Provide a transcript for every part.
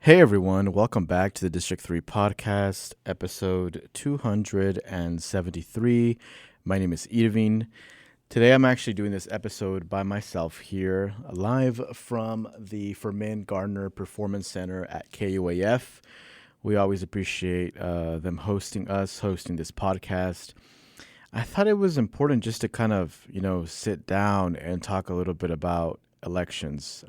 Hey everyone, welcome back to the District 3 podcast, episode 273. My name is Irvin. Today I'm actually doing this episode by myself here, live from the Fermin Gardner Performance Center at KUAF. We always appreciate them hosting this podcast. I thought it was important just to kind of, sit down and talk a little bit about elections.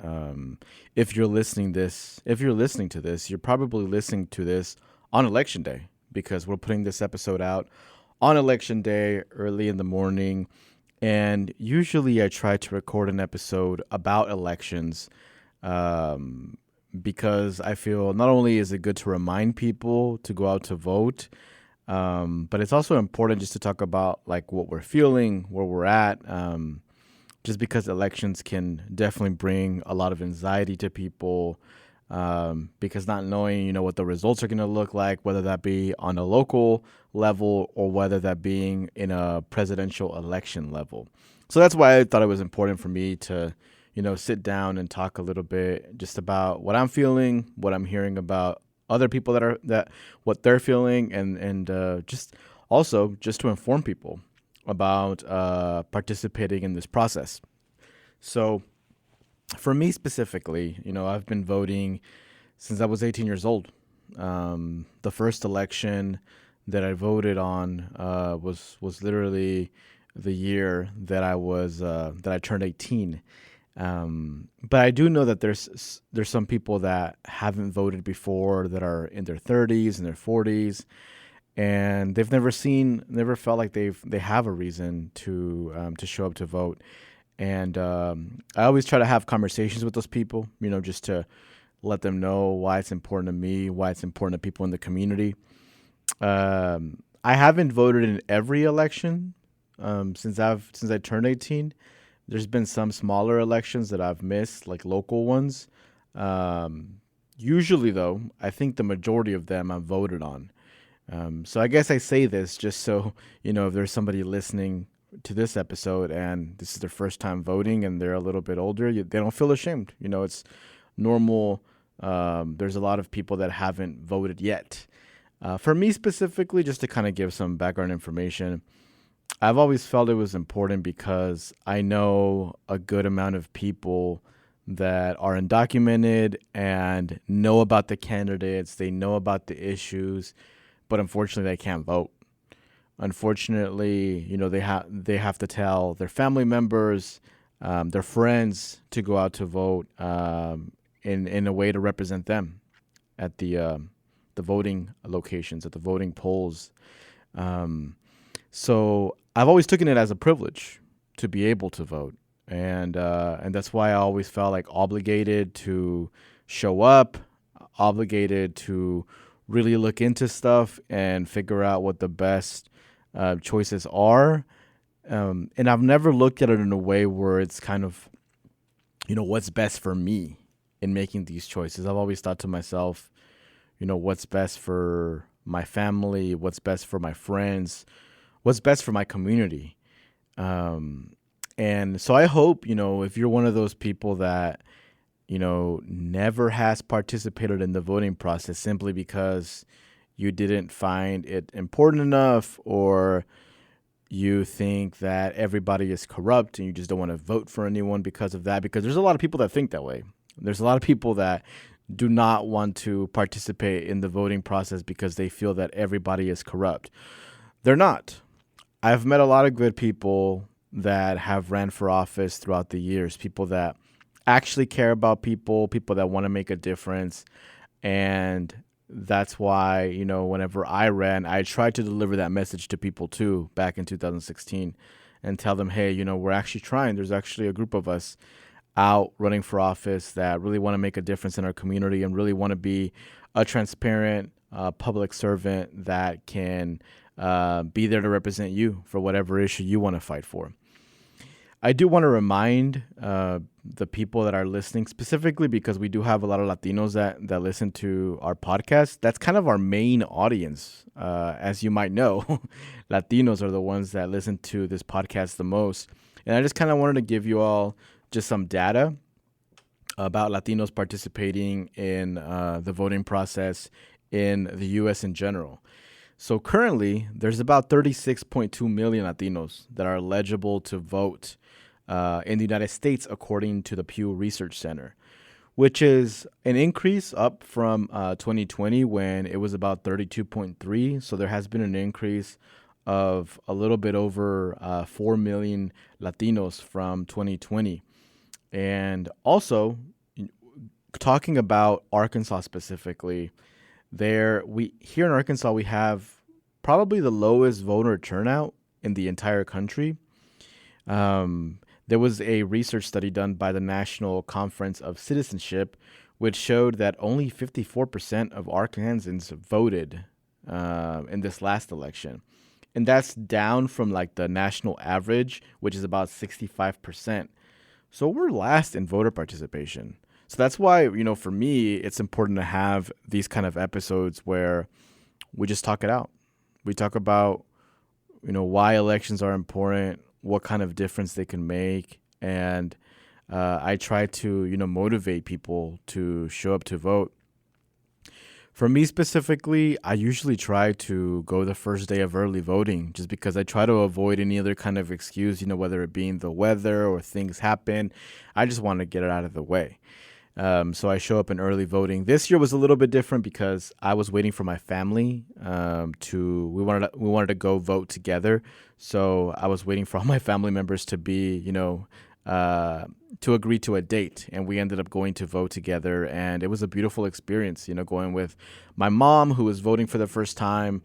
If you're listening to this, you're probably listening to this on election day because we're putting this episode out on election day early in the morning. And usually I try to record an episode about elections because I feel not only is it good to remind people to go out to vote, but it's also important just to talk about like what we're feeling, where we're at. Just because elections can definitely bring a lot of anxiety to people, because not knowing, what the results are going to look like, whether that be on a local level or whether that being in a presidential election level. So that's why I thought it was important for me to, sit down and talk a little bit just about what I'm feeling, what I'm hearing about other people that what they're feeling, and just also just to inform people about participating in this process. So for me specifically, I've been voting since I was 18 years old. The first election that I voted on was literally the year that I turned 18. But I do know that there's some people that haven't voted before that are in their 30s and their 40s, and they've never felt like they have a reason to show up to vote. And I always try to have conversations with those people, just to let them know why it's important to me, why it's important to people in the community. I haven't voted in every election since I turned 18. There's been some smaller elections that I've missed, like local ones. Usually, though, I think the majority of them I've voted on. So I guess I say this just so, if there's somebody listening to this episode and this is their first time voting and they're a little bit older, they don't feel ashamed. It's normal. There's a lot of people that haven't voted yet. For me specifically, just to kind of give some background information, I've always felt it was important because I know a good amount of people that are undocumented and know about the candidates. They know about the issues, but unfortunately they can't vote. Unfortunately, they have to tell their family members, their friends to go out to vote in a way to represent them at the voting locations, at the voting polls. So I've always taken it as a privilege to be able to vote, and that's why I always felt like obligated to show up, obligated to really look into stuff and figure out what the best choices are. And I've never looked at it in a way where it's kind of, what's best for me in making these choices. I've always thought to myself, what's best for my family, what's best for my friends, what's best for my community. And so I hope, if you're one of those people that, never has participated in the voting process simply because you didn't find it important enough, or you think that everybody is corrupt and you just don't want to vote for anyone because of that, because there's a lot of people that think that way. There's a lot of people that do not want to participate in the voting process because they feel that everybody is corrupt. They're not. I've met a lot of good people that have ran for office throughout the years, people that actually care about people that want to make a difference. And that's why, whenever I ran, I tried to deliver that message to people too back in 2016 and tell them, hey, we're actually trying. There's actually a group of us out running for office that really want to make a difference in our community and really want to be a transparent public servant that can be there to represent you for whatever issue you want to fight for. I do want to remind the people that are listening, specifically because we do have a lot of Latinos that listen to our podcast. That's kind of our main audience. As you might know, Latinos are the ones that listen to this podcast the most. And I just kind of wanted to give you all just some data about Latinos participating in the voting process in the U.S. in general. So currently, there's about 36.2 million Latinos that are eligible to vote in the United States, according to the Pew Research Center, which is an increase up from 2020 when it was about 32.3. So there has been an increase of a little bit over 4 million Latinos from 2020. And also, talking about Arkansas specifically, we here in Arkansas we have probably the lowest voter turnout in the entire country. There was a research study done by the National Conference of Citizenship, which showed that only 54% of Arkansans voted in this last election. And that's down from like the national average, which is about 65%. So we're last in voter participation. So that's why, for me, it's important to have these kind of episodes where we just talk it out. We talk about, why elections are important, what kind of difference they can make. And I try to, motivate people to show up to vote. For me specifically, I usually try to go the first day of early voting just because I try to avoid any other kind of excuse, whether it being the weather or things happen. I just want to get it out of the way. So I show up in early voting. This year was a little bit different because I was waiting for my family we wanted to go vote together. So I was waiting for all my family members to be, to agree to a date, and we ended up going to vote together, and it was a beautiful experience, going with my mom, who was voting for the first time,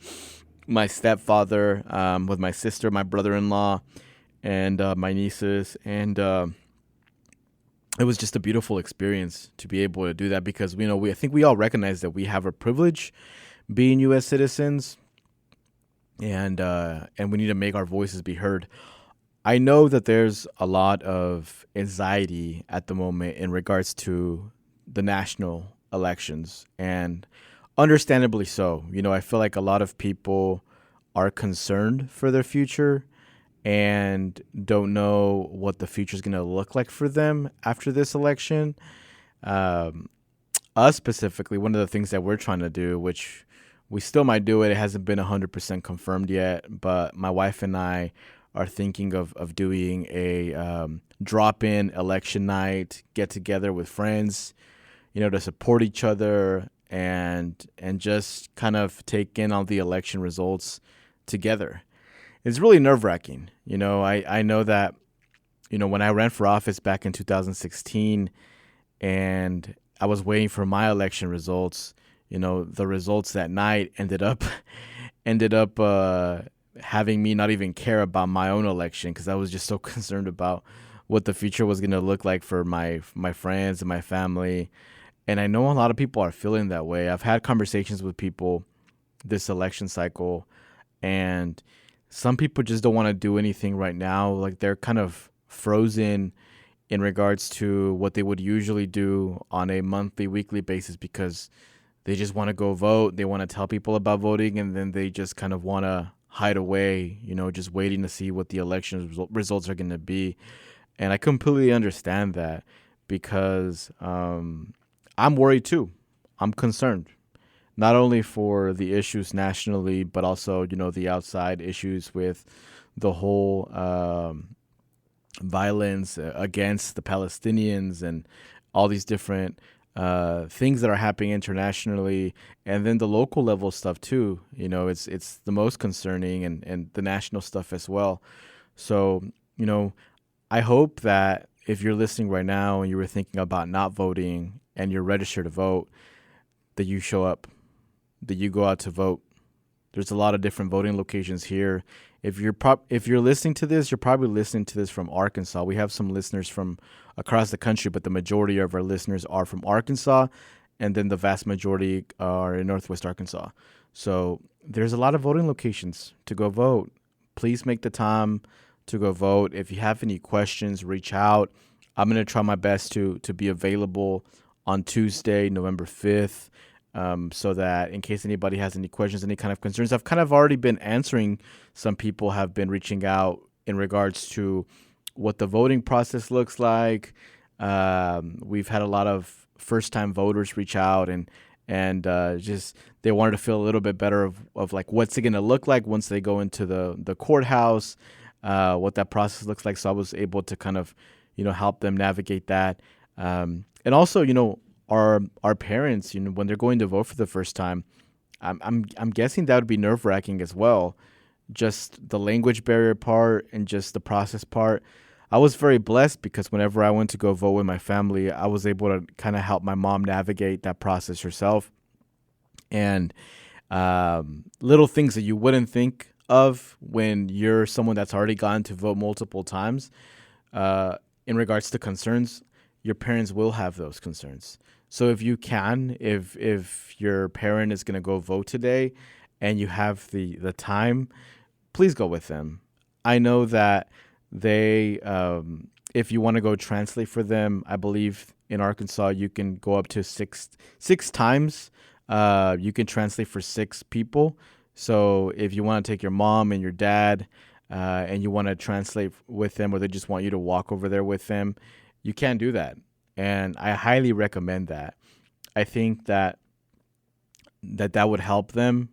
my stepfather, with my sister, my brother-in-law, and my nieces, and it was just a beautiful experience to be able to do that because, I think we all recognize that we have a privilege being U.S. citizens, and we need to make our voices be heard. I know that there's a lot of anxiety at the moment in regards to the national elections, and understandably so. I feel like a lot of people are concerned for their future and don't know what the future is going to look like for them after this election. Us specifically, one of the things that we're trying to do, which we still might do it hasn't been 100% confirmed yet, but my wife and I are thinking of doing a drop-in election night, get together with friends, to support each other and just kind of take in all the election results together. It's really nerve-wracking. I know that, when I ran for office back in 2016 and I was waiting for my election results, the results that night ended up having me not even care about my own election because I was just so concerned about what the future was going to look like for my friends and my family. And I know a lot of people are feeling that way. I've had conversations with people this election cycle, and some people just don't want to do anything right now. Like they're kind of frozen in regards to what they would usually do on a monthly, weekly basis because they just want to go vote. They want to tell people about voting, and then they just kind of want to hide away, just waiting to see what the election results are going to be. And I completely understand that because I'm worried too. I'm concerned, not only for the issues nationally, but also, the outside issues with the whole violence against the Palestinians and all these different things that are happening internationally, and then the local level stuff too. It's the most concerning, and the national stuff as well. So, I hope that if you're listening right now and you were thinking about not voting and you're registered to vote, that you show up, that you go out to vote. There's a lot of different voting locations here. If you're listening to this, you're probably listening to this from Arkansas. We have some listeners from across the country, but the majority of our listeners are from Arkansas, and then the vast majority are in Northwest Arkansas. So there's a lot of voting locations to go vote. Please make the time to go vote. If you have any questions, reach out. I'm going to try my best to be available on Tuesday, November 5th. So that in case anybody has any questions, any kind of concerns, I've kind of already been answering. Some people have been reaching out in regards to what the voting process looks like, We've had a lot of first-time voters reach out and just they wanted to feel a little bit better of like what's it going to look like once they go into the courthouse, what that process looks like. So I was able to kind of, help them navigate that. And also, our parents, when they're going to vote for the first time, I'm guessing that would be nerve-wracking as well. Just the language barrier part and just the process part. I was very blessed because whenever I went to go vote with my family, I was able to kind of help my mom navigate that process herself. And little things that you wouldn't think of when you're someone that's already gone to vote multiple times, in regards to concerns, your parents will have those concerns. So if you can, if your parent is going to go vote today and you have the time, please go with them. I know that they, if you want to go translate for them, I believe in Arkansas you can go up to six times. You can translate for 6 people. So if you want to take your mom and your dad, and you want to translate with them, or they just want you to walk over there with them, you can do that. And I highly recommend that. I think that would help them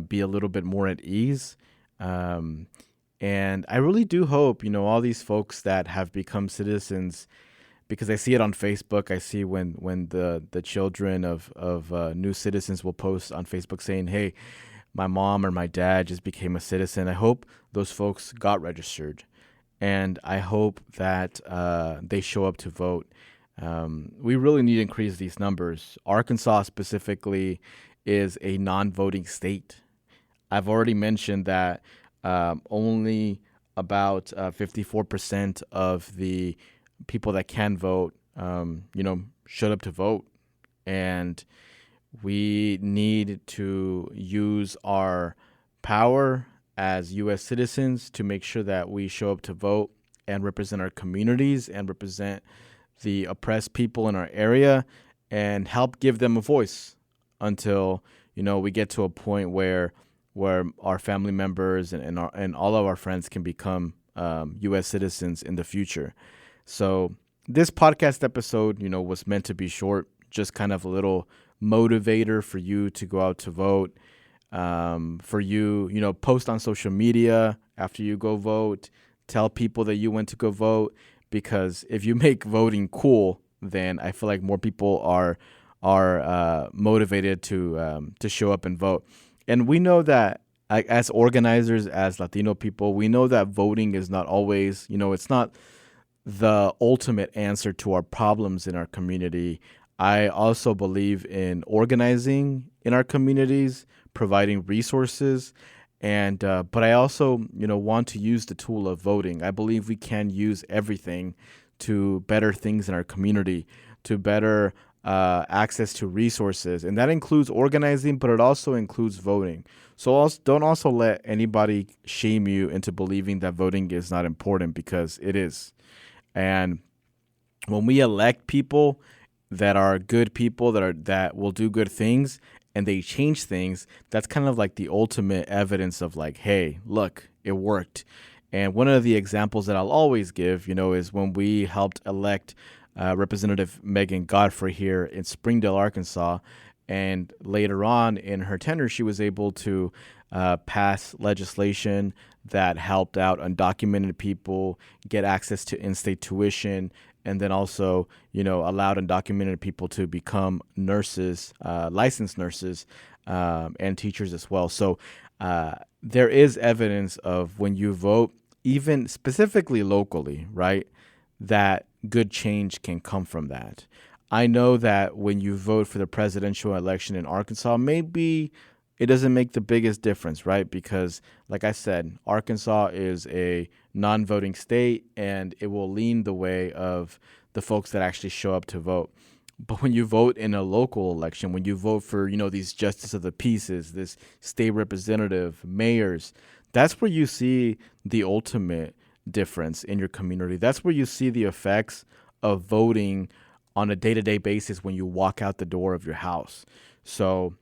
be a little bit more at ease. And I really do hope, all these folks that have become citizens, because I see it on Facebook. I see when the children of new citizens will post on Facebook saying, hey, my mom or my dad just became a citizen. I hope those folks got registered. And I hope that they show up to vote. We really need to increase these numbers. Arkansas specifically is a non-voting state. I've already mentioned that only about 54% of the people that can vote, showed up to vote. And we need to use our power as U.S. citizens to make sure that we show up to vote and represent our communities and represent the oppressed people in our area and help give them a voice until, we get to a point where our family members and all of our friends can become U.S. citizens in the future. So this podcast episode, was meant to be short, just kind of a little motivator for you to go out to vote, for you, post on social media after you go vote, tell people that you went to go vote, because if you make voting cool, then I feel like more people are motivated to show up and vote. And we know that as organizers, as Latino people, we know that voting is not always, it's not the ultimate answer to our problems in our community. I also believe in organizing in our communities, providing resources, and but I also, want to use the tool of voting. I believe we can use everything to better things in our community, to better access to resources, and that includes organizing, but it also includes voting. So also, don't also let anybody shame you into believing that voting is not important, because it is. And when we elect people that are good people, that will do good things, and they change things, that's kind of like the ultimate evidence of like, hey, look, it worked. And one of the examples that I'll always give, is when we helped elect Representative Megan Godfrey here in Springdale, Arkansas. And later on in her tenure, she was able to pass legislation that helped out undocumented people get access to in-state tuition, and then also, allowed undocumented people to become nurses, licensed nurses, and teachers as well. So there is evidence of when you vote, even specifically locally, right, that good change can come from that. I know that when you vote for the presidential election in Arkansas, maybe it doesn't make the biggest difference, right? Because, like I said, Arkansas is a non-voting state, and it will lean the way of the folks that actually show up to vote. But when you vote in a local election, when you vote for, these justice of the peaces, this state representative, mayors, that's where you see the ultimate difference in your community. That's where you see the effects of voting on a day-to-day basis when you walk out the door of your house. So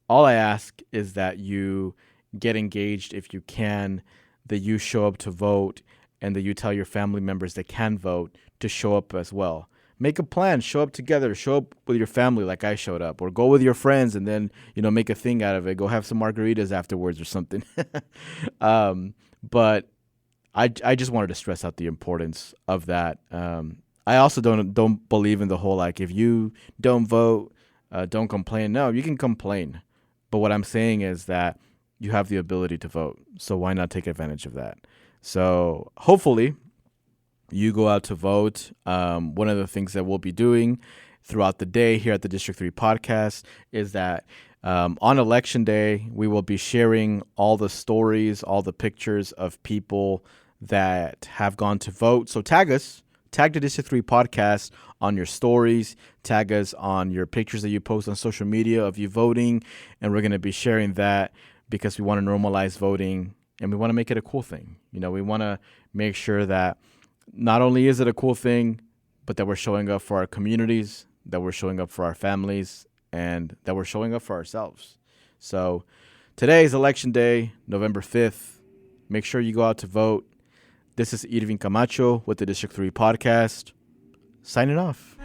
all I ask is that you get engaged if you can, that you show up to vote, and that you tell your family members that can vote to show up as well. make a plan, show up together, show up with your family like I showed up, or go with your friends and then, make a thing out of it. Go have some margaritas afterwards or something. But I just wanted to stress out the importance of that. I also don't believe in the whole, like, if you don't vote, don't complain. No, you can complain. But what I'm saying is that you have the ability to vote. So why not take advantage of that? So hopefully you go out to vote. One of the things that we'll be doing throughout the day here at the District 3 podcast is that on Election Day, we will be sharing all the stories, all the pictures of people that have gone to vote. So tag us, tag the District 3 podcast on your stories, tag us on your pictures that you post on social media of you voting, and we're going to be sharing that because we want to normalize voting and we want to make it a cool thing. We want to make sure that not only is it a cool thing, but that we're showing up for our communities, that we're showing up for our families, and that we're showing up for ourselves. So today is Election Day, November 5th. Make sure you go out to vote. This is Irvin Camacho with the District 3 podcast, signing off.